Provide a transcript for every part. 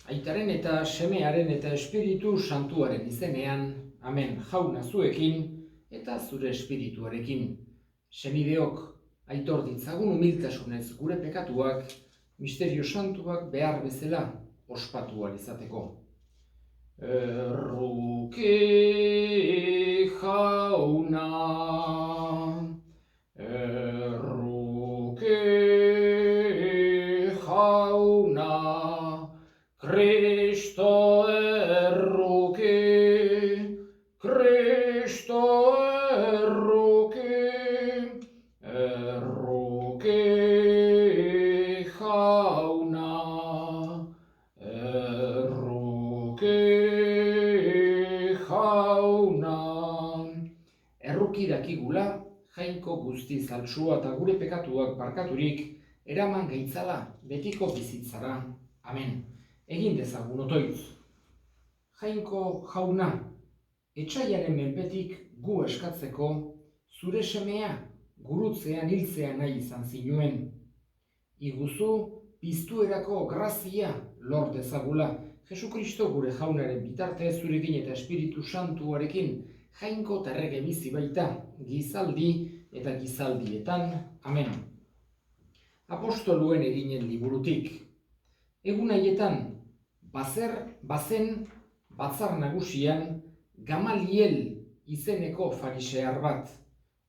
Aitaren eta Semearen eta Espiritu Santuaren izenean, amen. Jauna zuekin eta zure espirituarekin. Senideok, aitor ditzagun humiltasunez gure pekatuak, misterio santuak behar bezala ospatu ahal izateko. Erruki jauna, erruki jauna, Kristo erruki, Kristo erruki, erruki jauna, erruki jauna. Erruki dakigula, jainko guzti zaltsua eta gure pekatuak barkaturik, eraman gaitzala betiko bizitzara. Amen. Egin dezagun otoitz. Jainko jauna, etsaiaren menpetik gu eskatzeko, zure semea gurutzean hiltzea nahi izan zinuen. Iguzu piztuerako grazia lor dezagula, Jesukristo gure jaunaren bitarte zurekin eta Espiritu Santuarekin jainko eta errege bizi baita, gizaldi eta gizaldietan. Amen. Apostoluen eginen liburutik. Egun haietan, bazen batzar nagusian Gamaliel izeneko farisear bat.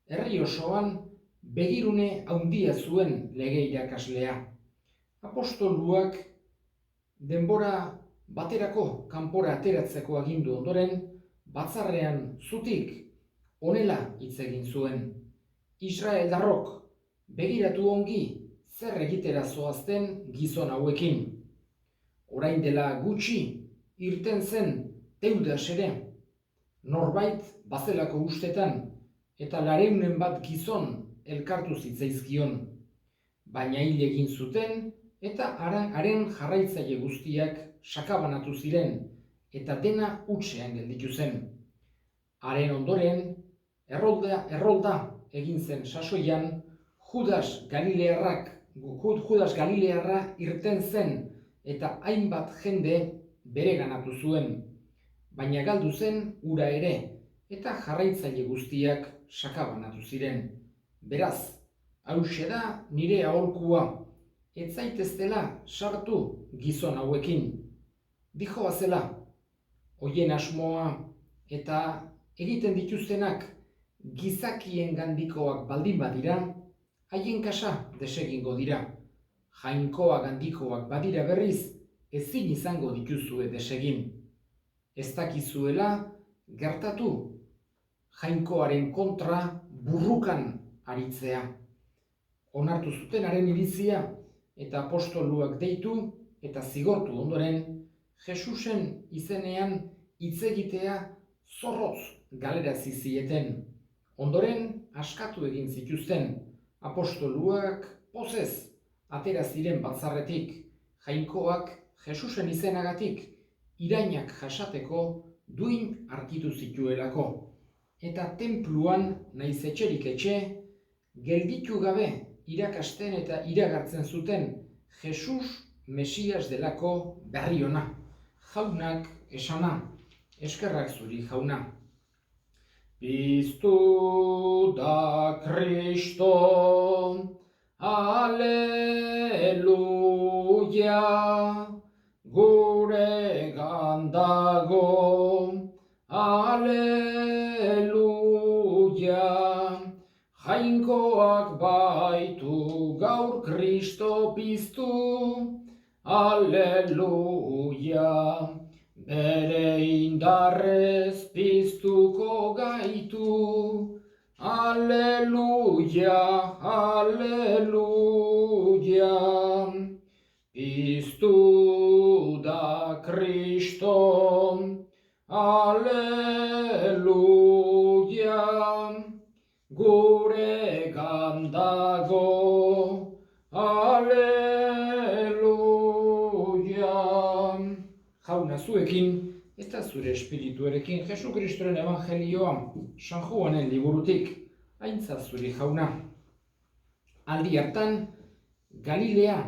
Herri osoan begirune handia zuen lege irakaslea. Apostoluak denbora baterako kanpora ateratzeko agindu ondoren, batzarrean zutik honela hitz egin zuen. Israeldarrok, begiratu ongi zer egitera zoazten gizon hauekin. Orain dela gutxi irten zen Teudas ere, norbait bazelako ustetan, eta 200 bat gizon elkartu zitzaizkion. Baina hil egin zuten, eta haren jarraitzaile guztiak sakabanatu ziren, eta dena hutsean gelditu zen. Haren ondoren, errolda egin zen sasoian, Judas Galilearra irten zen, eta hainbat jende bereganatu zuen, baina galdu zen ura ere, eta jarraitzaile guztiak sakabanatu ziren. Beraz, hauxe da nire aholkua, ez zaiteztela sartu gizon hauekin. Dijoazela, hoien asmoa eta egiten dituztenak gizakien gandikoak baldin badira, haien kasa desegingo dira. Jainkoa gandikoak badira berriz, ezin izango dituzue desegin. Ez dakizuela gertatu jainkoaren kontra burrukan aritzea. Onartu zutenaren iritzia eta apostoluak deitu eta zigortu ondoren, Jesusen izenean hitz egitea zorrotz galerazi zieten. Ondoren askatu egin zituzten, apostoluak pozez atera ziren batzarretik, jainkoak Jesusen izenagatik irainak jasateko duin arkitu zituelako. Eta tenpluan naiz etxerik etxe, gelditu gabe irakasten eta iragartzen zuten Jesus Mesias delako berri ona. Jaunak esana, eskerrak zuri jauna. Piztu da Kristo, Aleluia, gure gandago, Aleluia, jainkoak baitu gaur Kristo piztu, Aleluia, bere indarrez piztuko gaitu, Aleluia, aleluia, piztu da Kristo, aleluia, gure gandago, aleluia. Jauna zuekin, eta zure espirituarekin Jesukristoren evangelioa San Juanen liburutik, aintzat zuri jauna. Aldi hartan, Galilea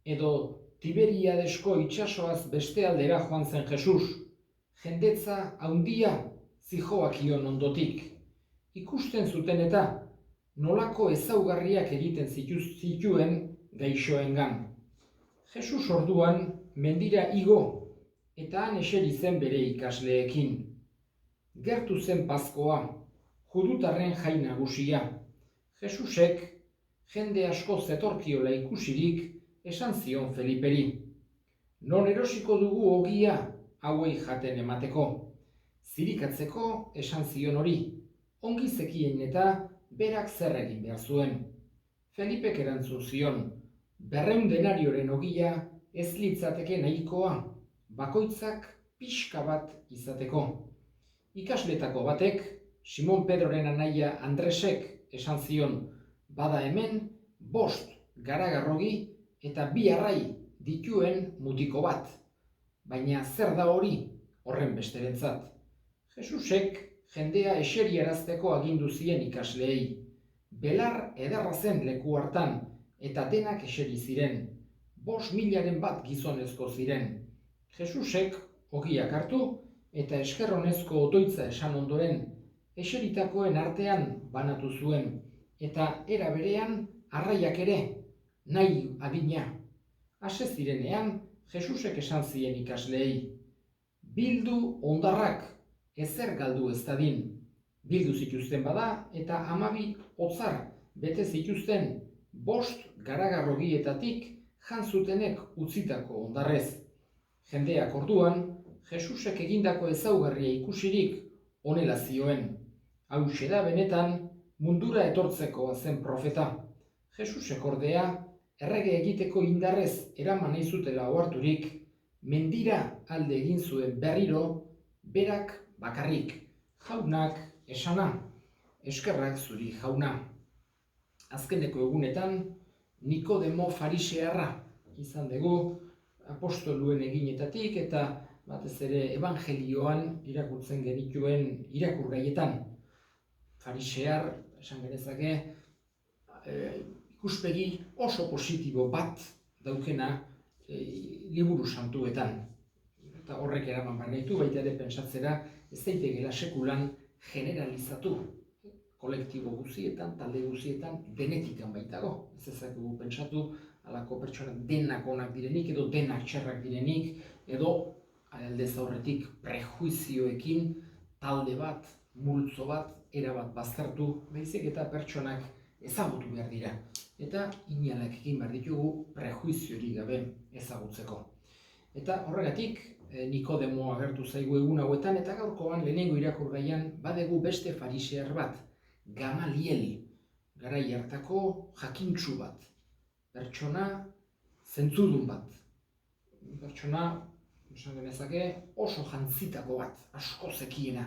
edo Tiberiadesko itsasoaz beste aldera joan zen Jesus. Jendetza handia zihoakion ondotik. Ikusten zuten eta nolako ezaugarriak egiten zituen gaixoengan. Jesus orduan mendira igo eta han eseri zen bere ikasleekin. Gertu zen Paskoa, judutarren jai nagusia. Jesusek jende asko zetorkiola ikusirik esan zion Feliperi. Non erosiko dugu ogia hauei jaten emateko. Zirikatzeko esan zion hori, ongi zekien eta berak zer egin behar zuen. Felipek erantzun zion, 200 denarioren ogia ez litzateke nahikoa, bakoitzak pixka bat izateko. Ikasletako batek, Simon Pedroren anaia Andresek esan zion, bada hemen 5 garagarrogi eta 2 arrai dituen mutiko bat. Baina zer da hori horren besterentzat? Jesusek jendea eseriarazteko agindu zien ikasleei. Belar ederra zen leku hartan eta denak eseri ziren. 5.000-ren bat gizonezko ziren. Jesusek ogiak hartu eta eskerronezko otoitza esan ondoren eseritakoen artean banatu zuen eta era berean arraiak ere, nahi adina. Ase zirenean, Jesusek esan zien ikasleei, bildu ondarrak, ezer galdu ez dadin. Bildu zituzten bada eta 12 otzar bete zituzten 5 garagarrogietatik jan zutenek utzitako ondarrez. Jendeak orduan, Jesusek egindako ezaugarria ikusirik honela zioen. Hauxe da benetan mundura etortzeko zen profeta. Jesusek ordea, errege egiteko indarrez eraman nahi zutela oharturik, mendira alde egin zuen berriro, berak bakarrik, jaunak esana, eskerrak zuri jauna. Azkeneko egunetan, Nikodemo farisearra izan dugu apostoluen eginetatik eta batez ere evangelioan irakurtzen genituen irakurgaietan. Farisear, esan genezake, ikuspegi oso positibo bat daukena liburu santuetan. Eta horrek eraman behar gaitu, baita ere pentsatzera ez daitekela sekulan generalizatu. Kolektibo guzietan, talde guzietan, denetikan baitago. Ez ezakugu pentsatu, halako pertsonak denak onak direnik, edo denak txarrak direnik, edo aldez aurretik prejuizioekin talde bat, multzo bat, erabat baztertu, baizik eta pertsonak ezagutu behar dira. Eta inalak egin behar ditugu prejuiziorik gabe ezagutzeko. Eta horregatik, Nikodemo agertu zaigu egun hauetan, eta gaurkoan lehenengo irakurgaian badegu beste farisear bat, Gamaliel, garai hartako jakintsu bat, pertsona zentzudun bat, pertsona esan genezake oso jantzitako bat, asko zekiena.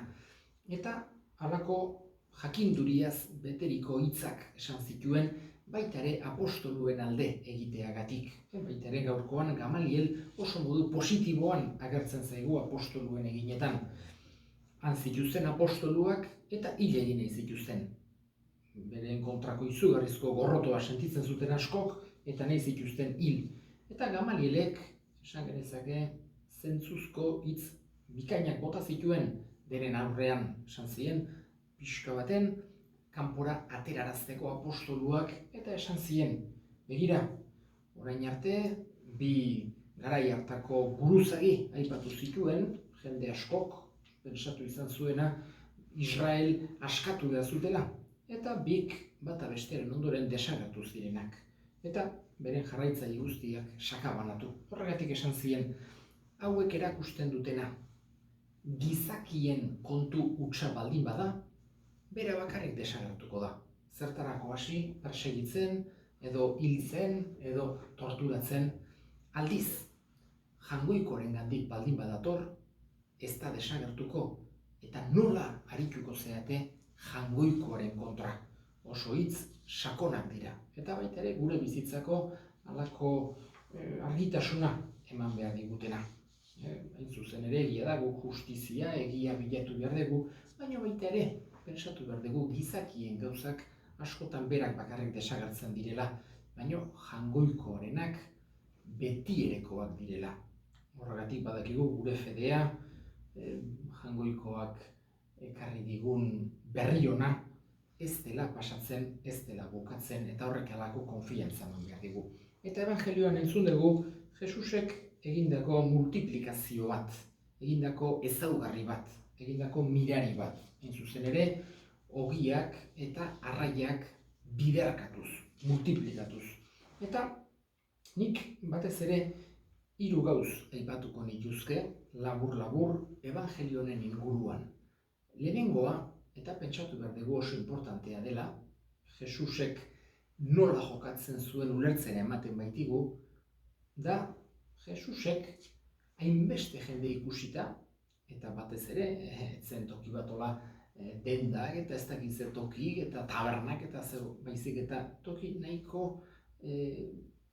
Eta halako jakinduriaz beteriko hitzak esan zituen, baita ere apostoluen alde egiteagatik. Baita ere gaurkoan Gamaliel oso modu positiboan agertzen zaigu apostoluen eginetan. Han zituzten apostoluak eta hil egin nahi zituzten. Beren kontrako izugarrizko gorrotoa sentitzen zuten askok eta nahi zituzten hil. Eta Gamalielek, esan genezake, zentzuzko hitz bikainak bota zituen denen aurrean, esan zien, pixka baten, kanpora aterarazteko apostoluak eta esan zien. Begira, orain arte, 2 garai hartako buruzagi aipatu zituen, jende askok, pentsatu izan zuena, Israel askatu behar zutela, eta 2 bata besteren ondoren desagertu zirenak. Eta beren jarraitzaile guztiak sakabanatu. Horregatik esan zien, hauek erakusten dutena, gizakien kontu hutsa baldin bada, bera bakarrik desagertuko da. Zertarako hasi, persegitzen, edo hiltzen, edo torturatzen. Aldiz, jangoikoarengandik baldin badator, ez da desagertuko, eta nola arituko zeate jangoikoaren kontra. Oso hitz sakonak dira. Eta baita ere gure bizitzako halako argitasuna eman behar digutena. Hain zuzen ere egia da, guk justizia, egia bilatu behar dugu, baina baita ere, pentsatu behar dugu gizakien gauzak askotan berak bakarrik desagertzen direla, baina jangoikoarenak betierekoak direla. Horregatik badakigu gure fedea, Jaungoikoak ekarri digun berri ona, ez dela pasatzen, ez dela bukatzen, eta horrek halako konfiantza eman behar digu. Eta evangelioan entzun dugu, Jesusek egindako multiplikazio bat, egindako ezaugarri bat, egindako mirari bat. Hain zuzen ere, ogiak eta arraiak biderkatuz, multiplikatuz. Eta nik batez ere 3 gauz aipatuko nituzke, labur-labur, evangelionen inguruan. Lehenengoa, eta pentsatu behar dugu oso importantea dela, Jesusek nola jokatzen zuen ulertzen ematen baitigu, da Jesusek hainbeste jende ikusita, eta batez ere, zen toki bat hola dendak eta ez dakit zer toki, eta tabernak eta zer baizik eta toki nahiko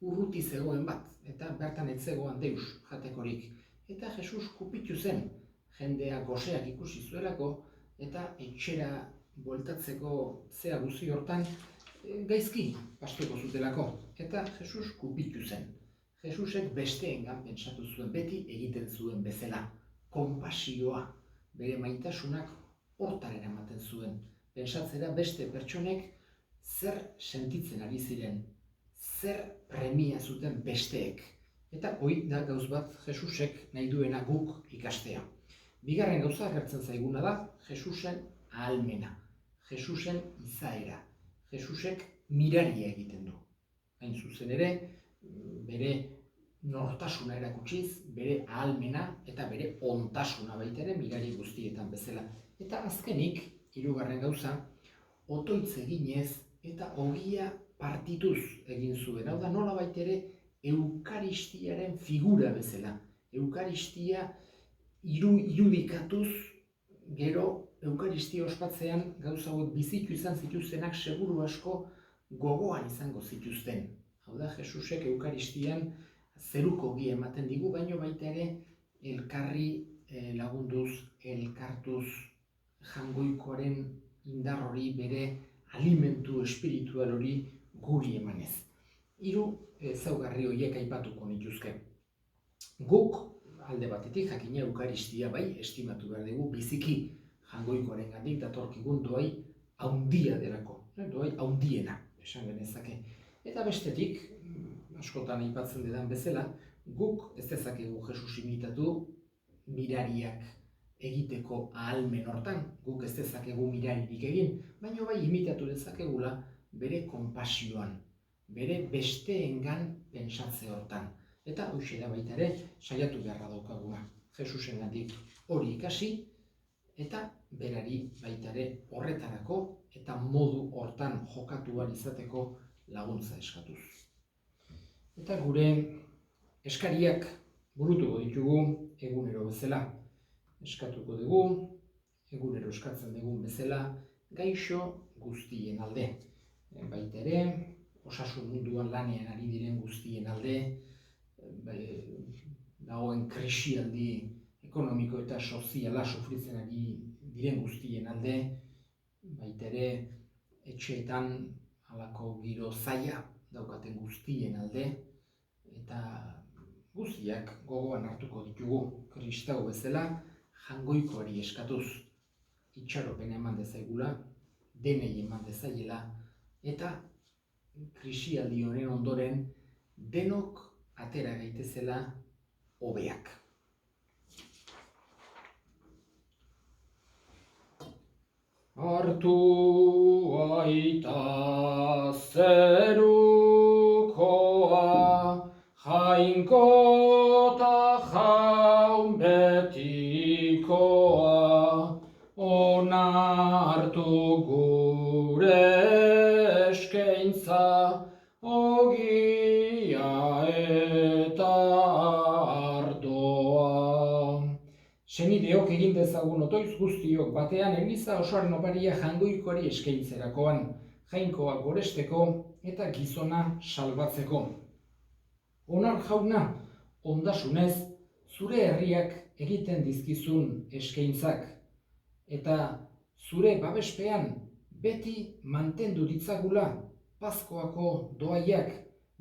urruti zegoen bat, eta bertan ez zegoen deus jatekorik. Eta Jesus kupitu zen, jendea goseak ikusi zuelako, eta etxera bueltatzeko zea guzi hortan gaizki pastuko zutelako. Eta Jesus kupitu zen. Jesusek besteengan pentsatu zuen, beti egiten zuen bezala. Konpasioa, bere maitasunak hortan eramaten zuen. Pentsatzera beste pertsonek zer sentitzen ari ziren, zer premia zuten besteek. Eta hori da gauz bat Jesusek nahi duena guk ikastea. Bigarren gauza agertzen zaiguna da Jesusen ahalmena, Jesusen izaera, Jesusek miraria egiten du. Hain zuzen ere, bere nortasuna erakutsiz, bere ahalmena eta bere ontasuna baita ere mirari guztietan bezala. Eta azkenik, 3. gauza, otoitz eginez eta ogia partituz egin zuen. Hau da nola baita ere Eukaristiaren figura bezala. Eukaristia irudikatuz, gero Eukaristia ospatzean gauza hauek bizitu izan zituztenak seguru asko gogoan izango zituzten. Hau da, Jesusek Eukaristian zeruko ogia ematen digu, baino baita ere elkarri lagunduz, elkartuz, Jaungoikoaren indar hori, bere alimentu espiritual hori guri emanez. 3 ezaugarri horiek aipatuko nituzke. Guk alde batetik jakina Eukaristia bai estimatu behar dugu biziki Jaungoikoarengandik datorkigun doai haundia delako, doai haundiena esan genezake. Eta bestetik, askotan aipatzen dedan bezala, guk ez dezakegu Jesus imitatu mirariak egiteko ahalmen hortan, guk ez dezakegu miraririk egin, baina bai imitatu dezakegula bere konpasioan, bere besteengan pentsatze hortan. Eta hoxe da baita ere, saiatu beharra daukaguna. Jesusengandik hori ikasi, eta berari baita ere horretarako eta modu hortan jokatu ahal izateko laguntza eskatuz. Eta gure eskariak burutuko ditugu egunero bezala. Eskatuko dugu, egunero eskatzen dugun bezala, gaixo guztien alde. Baita ere, osasun munduan lanean ari diren guztien alde, dagoen krisialdi ekonomiko eta soziala sufritzen ari diren guztien alde, baita ere, etxeetan halako giro zaila daukaten guztien alde, eta guztiak gogoan hartuko ditugu kristau bezala, Jaungoikoari eskatuz itxaropena eman dezaigula, denei eman dezaiela, eta krisialdi honen ondoren denok atera gaitezela hobeak. Hartu aita zerukoa, jainkota jaun betikoa, onartu gure eskaintza, ogia eta ardoa. Senideok egin dezagun otoitz guztiok batean eliza osoaren oparia Jaungoikoari eskaintzerakoan, jainkoa goresteko eta gizona salbatzeko. Onar jauna, ondasunez, zure herriak egiten dizkizun eskaintzak, eta zure babespean beti mantendu ditzagula Paskoako doaiak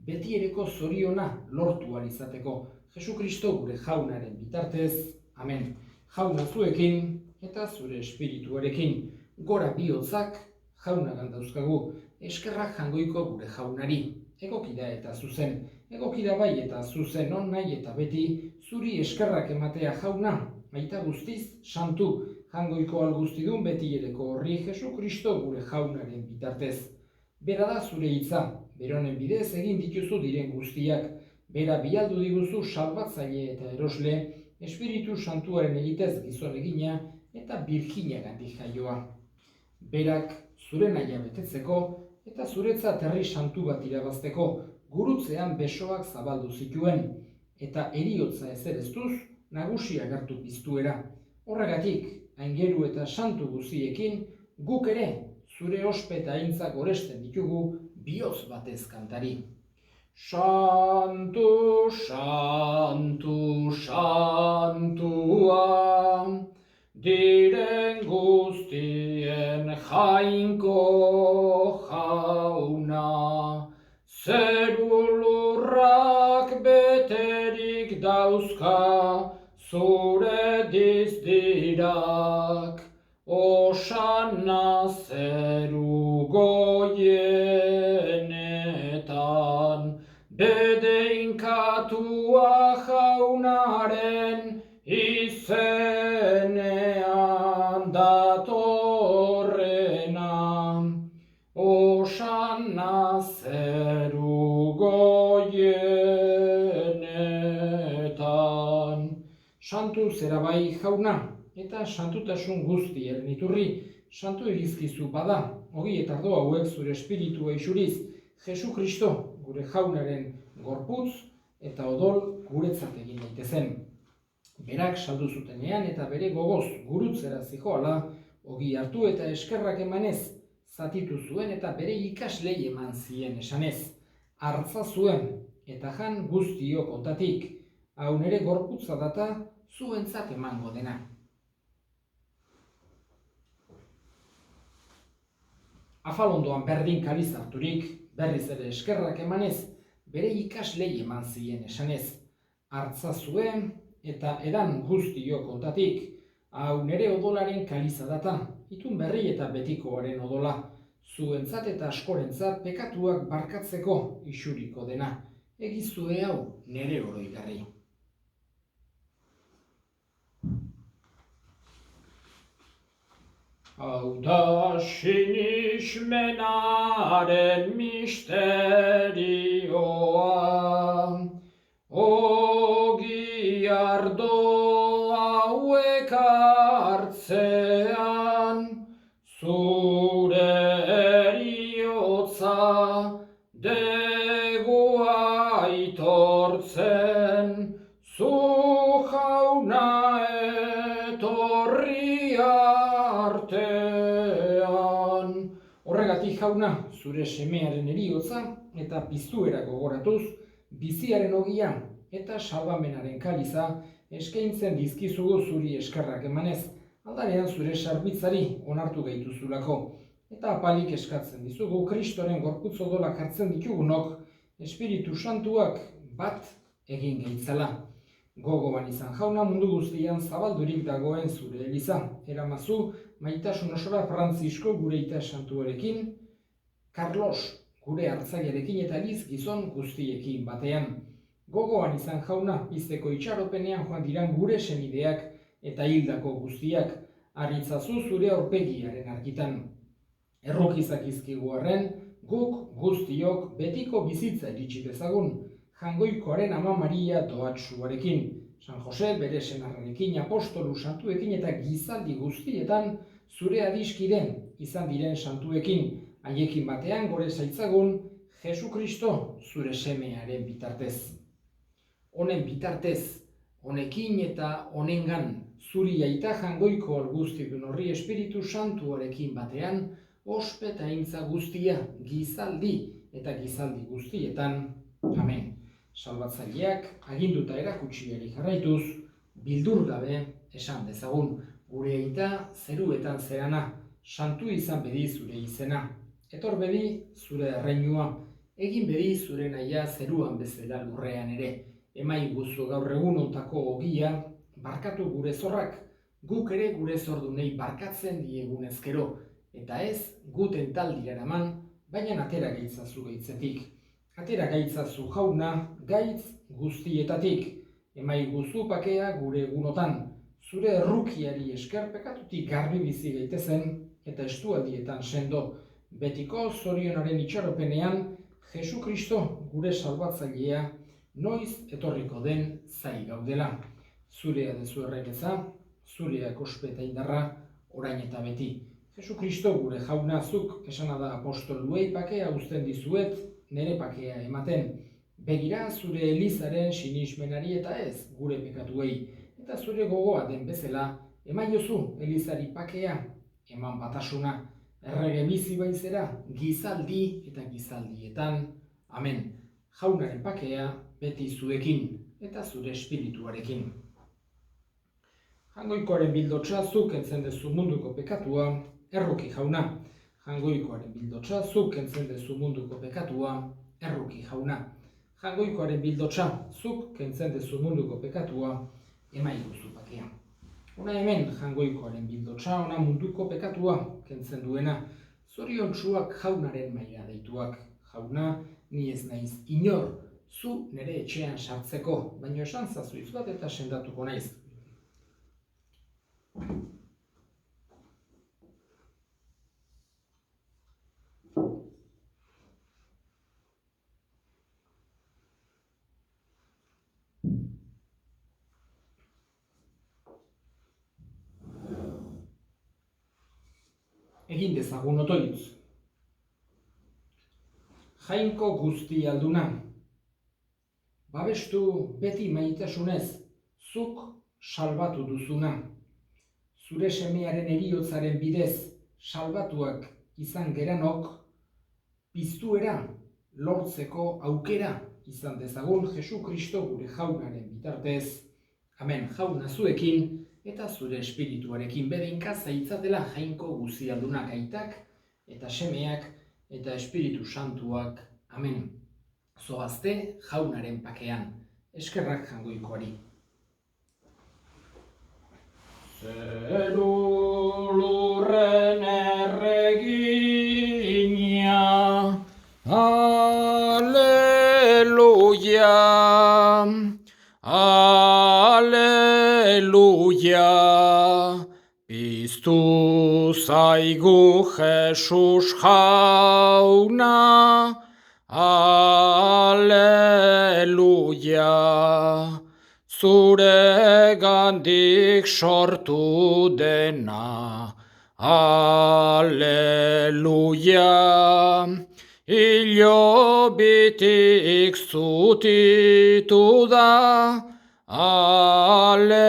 betiereko zoriona lortu ahal izateko, Jesukristo gure jaunaren bitartez, amen. Jauna zuekin eta zure espirituarekin, gora bihotzak jaunagan dauzkagu, eskerrak jangoiko gure jaunari, egokida eta zuzen, egokida bai eta zuzen on nahi eta beti, zuri eskerrak ematea jauna, aita guztiz, santu, jangoiko alguztidun betiereko horri Jesukristo gure jaunaren bitartez. Bera da zure hitza, beronen bidez egin dituzu diren guztiak, bera bialdu diguzu salbatzaile eta erosle, Espiritu Santuaren egitez gizon egina eta birjinagandik jaioa. Berak zure nahia betetzeko eta zuretzat herri santu bat irabazteko gurutzean besoak zabaldu zituen, eta eriotza ezereztuz nagusi agertu piztuera. Horregatik, aingeru eta santu guztiekin, guk ere zure ospe eta aintzak oresten ditugu bihotz batez kantari. Santu, santu, santua, diren guztien jainko jauna, zeru lurrak beterik dauzka, zure dizdirak, osanna zeru goienetan, bedeinkatua jaunaren izenean datorrena, osanna zeru goienetan. Santu zera bai jauna, eta santutasun guztiaren iturri, santu egizkizu bada, ogi eta ardo hauek zure espiritua isuriz, Jesukristo gure jaunaren gorputz eta odol guretzat egin daitezen. Berak saldu zutenean eta bere gogoz gurutzera zijoala, ogi hartu eta eskerrak emanez, zatitu zuen eta bere ikaslei eman zien esanez. Hartza zuen eta jan guztiok ontatik, hau nere gorputza data zuentzat emango dena. Afalondoan berdin kaliz harturik, berriz ere eskerrak emanez, bere ikaslei eman zien esanez. Hartza zuen eta edan guztiok ontatik, hau nere odolaren kaliza data, itun berri eta betikoaren odola, zuentzat eta askorentzat pekatuak barkatzeko isuriko dena, egizue hau nere oroigarri. Hau da sinismenaren misterioa, ogi ardo hauek hartzean, zure eriotza degu aitortzen, zu jauna etorri artean. Horregatik jauna, zure semearen eriotza eta piztuera gogoratuz, biziaren ogia eta salbamenaren kaliza eskaintzen dizkizugu zuri eskerrak emanez, aldarean zure sarbitzari onartu gaituzulako, eta apalik eskatzen dizugu Kristoren gorputz odolak hartzen ditugunok, Espiritu Santuak bat egin gaitzala. Gogoan izan jauna, mundu guztian zabaldurik dagoen zure eliza, eramazu maitasun osora Frantzisko gure ita santuarekin, Carlos gure hartzailerekin eta Liz gizon guztiekin batean. Gogoan izan jauna, pizteko itxaropenean joan diran gure senideak eta hildako guztiak, aritzazu zure aurpegiaren argitan. Errokizak izkigu arren, guk guztiok betiko bizitza iritsi dezagun, jangoikoaren Ama Maria doatsuarekin, San Jose bere senarrarekin, apostolu santuekin eta gizaldi guztietan zure adiskiden izan diren santuekin, haiekin batean gore zaitzagun Jesukristo zure semearen bitartez. Honen bitartez, honekin eta honengan, zuri aita jangoiko alguztidun horri Espiritu Santuarekin batean, ospe eta aintza guztia, gizaldi eta gizaldi guztietan. Amen. Salbatzaileak aginduta erakutsiari jarraituz, bildur gabe esan dezagun, gure aita zeruetan zerana, santu izan bedi zure izena. Etor bedi zure erreinua, Egin bedi zure nahia zeruan bezala lurrean ere, emaiguzu gaur egun ontako ogia, barkatu gure zorrak, guk ere gure zordunei barkatzen diegun ezkero, eta ez guten taldira eraman, baina atera gaitzazu gaitzetik. Atera gaitzazu jauna, gaitz guztietatik, emaiguzu pakea gure egunotan, zure errukiari esker pekatutik garbi bizi gaitezen, eta estualdietan sendo, betiko zorionaren itxaropenean, Jesu Kristo gure salbatzailea noiz etorriko den zai gaudela. Zurea dezu errekeza, zureak ospeta indarra, orain eta beti. Jesu Kristo gure jauna zuk esana da apostoluei pakea uzten dizuet, nere pakea ematen. Begira zure elizaren sinismenari eta ez gure pekatuei. Eta zure gogoa den bezala, emaiozu elizari pakea, eman batasuna. Errege bizi baizera, gizaldi eta gizaldietan. Amen. Jaunaren pakea beti zuekin eta zure espirituarekin. Jangoikoaren bildotsa zuk kentzen dezu munduko pekatua, erruki jauna. Jangoikoaren bildotsa zuk kentzen dezu munduko pekatua, erruki jauna. Jangoikoaren bildotsa zuk kentzen dezu munduko pekatua, emaiguzu pakea. Ona hemen jangoikoaren bildotsa, ona munduko pekatua kentzen duena. Zoriontsuak jaunaren maila deituak. Jauna, ni ez naiz inor, zu nere etxean sartzeko, baina esan zazuiz bat eta sendatuko naiz. Egin dezagun otoitz. Jainko guzti alduna. Babestu beti maitasunez, zuk salbatu duzuna. Zure semearen heriotzaren bidez salbatuak izan geranok, piztuera lortzeko aukera izan dezagun Jesu Kristo gure jaunaren bitartez. Amen, jauna zuekin, eta zure espirituarekin bedinka zaitzatela jainko guzialdunak aitak, eta semeak, eta espiritu santuak. Amen. Zoazte jaunaren pakean. Eskerrak jangoikoari. Zeru lurren erregina, Aleluia, Aleluia, piztu zaigu Jesus jauna, Aleluia, zure gandik sortu dena, Aleluia, ilobitik zutitu da, Aleluia,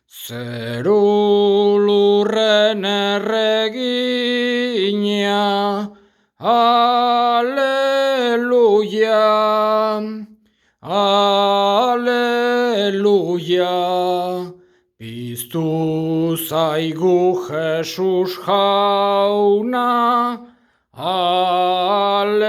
zeru lurren erregina, Aleluia, Aleluia, piztu zaigu Jesus jauna, Aleluia.